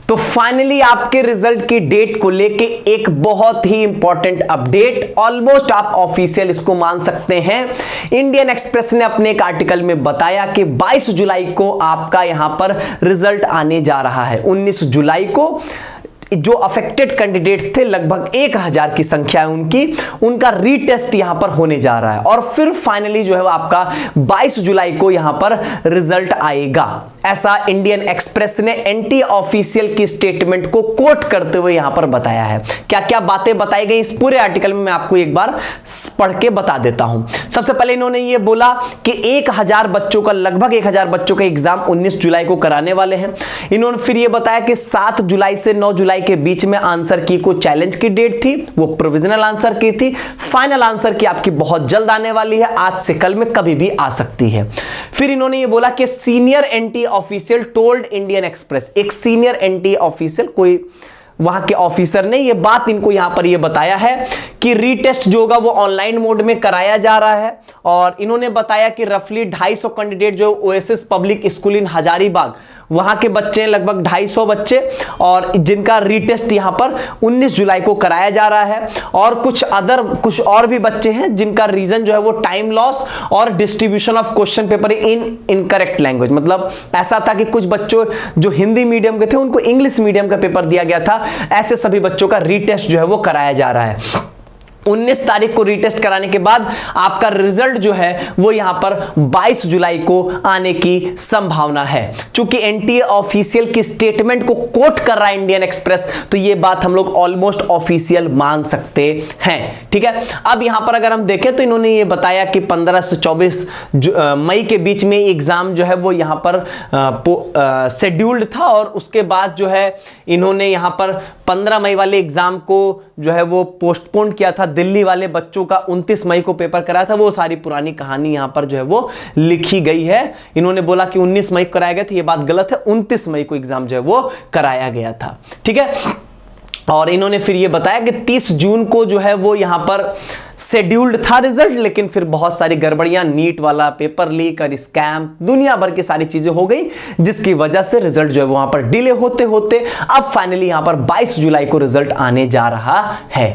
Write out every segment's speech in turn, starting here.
तो फाइनली आपके रिजल्ट की डेट को लेके एक बहुत ही इंपॉर्टेंट अपडेट, ऑलमोस्ट आप ऑफिशियल इसको मान सकते हैं। इंडियन एक्सप्रेस ने अपने एक आर्टिकल में बताया कि 22 जुलाई को आपका यहां पर रिजल्ट आने जा रहा है। 19 जुलाई को जो अफेक्टेड कैंडिडेट्स थे, लगभग 1000 की संख्या है उनका रीटेस्ट यहां पर होने जा रहा है और फिर फाइनली जो है वो आपका 22 जुलाई को यहां पर रिजल्ट आएगा। ऐसा इंडियन एक्सप्रेस ने एंटी ऑफिशियल की स्टेटमेंट को कोट करते हुए यहां पर बताया है। क्या क्या बातें बताई गई इस पूरे आर्टिकल में मैं आपको एक बार पढ़ के बता देता हूं। सबसे पहले इन्होंने ये बोला कि 1000 बच्चों का, लगभग 1000 बच्चों का एग्जाम 19 जुलाई को कराने वाले हैं। इन्होंने फिर ये बताया कि 7 जुलाई से 9 जुलाई के बीच में आंसर की को चैलेंज की डेट थी, वो प्रोविजनल आंसर की थी। फाइनल आंसर की आपकी बहुत जल्द आने वाली है, आज से कल में कभी भी आ सकती है। फिर इन्होंने ये बोला कि senior anti official told Indian express, एक सीनियर एंटी ऑफिशियल कोई वहां के ऑफिसर ने ये बात इनको यहां पर ये बताया है कि रीटेस्ट जो होगा वो ऑनलाइन मोड में कराया जा रहा है। और इन्होंने बताया कि रफली 250 कैंडिडेट जो ओएसिस पब्लिक स्कूल इन हजारीबाग, वहां के बच्चे हैं लगभग 250 बच्चे, और जिनका रीटेस्ट यहां पर 19 जुलाई को कराया जा रहा है। और कुछ और भी बच्चे हैं जिनका रीजन जो है वो टाइम लॉस और distribution of question paper in incorrect language, मतलब ऐसा था कि कुछ बच्चों जो हिंदी मीडियम के थे उनको इंग्लिश मीडियम का पेपर दिया गया था। ऐसे सभी बच्चों का रीटेस्ट जो है वो कराया जा रहा है। 19 तारीख को रीटेस्ट कराने के बाद आपका रिजल्ट जो है वो यहां पर 22 जुलाई को आने की संभावना है। चूंकि एंटी ऑफिशियल की स्टेटमेंट को कोट कर रहा है इंडियन एक्सप्रेस, तो ये बात हम लोग ऑलमोस्ट ऑफिशियल मान सकते हैं। ठीक है, अब यहां पर अगर हम देखें तो इन्होंने ये बताया कि 15 से 24 मई के बीच में एग्जाम जो है वो यहां पर शेड्यूल्ड था, और उसके बाद जो है इन्होंने यहां पर 15 मई वाले एग्जाम को जो है वो पोस्टपोन किया था। दिल्ली वाले बच्चों का 29 मई को पेपर कराया था। वो सारी पुरानी कहानी यहां पर जो है वो लिखी गई है। इन्होंने बोला कि 19 मई को कराया गया था, ये बात गलत है। 29 मई को एग्जाम जो है वो कराया गया था। ठीक है, और इन्होंने फिर ये बताया कि 30 जून को जो है वो यहां पर शेड्यूल्ड था रिजल्ट, लेकिन फिर बहुत सारी गड़बड़ियां, नीट वाला पेपर लीक और स्कैम, दुनिया भर की सारी चीजें हो गई, जिसकी वजह से रिजल्ट जो है वहां पर डिले होते होते अब फाइनली यहां पर 22 जुलाई को रिजल्ट आने जा रहा है।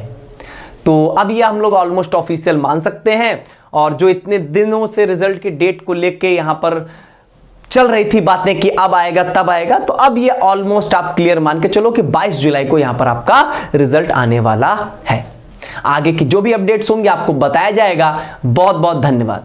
तो अब ये हम लोग ऑलमोस्ट ऑफिशियल मान सकते हैं। और जो इतने दिनों से रिजल्ट की डेट को लेके यहां पर चल रही थी बातें कि अब आएगा तब आएगा, तो अब ये ऑलमोस्ट आप क्लियर मान के चलो कि 22 जुलाई को यहां पर आपका रिजल्ट आने वाला है। आगे की जो भी अपडेट्स होंगे आपको बताया जाएगा। बहुत बहुत धन्यवाद।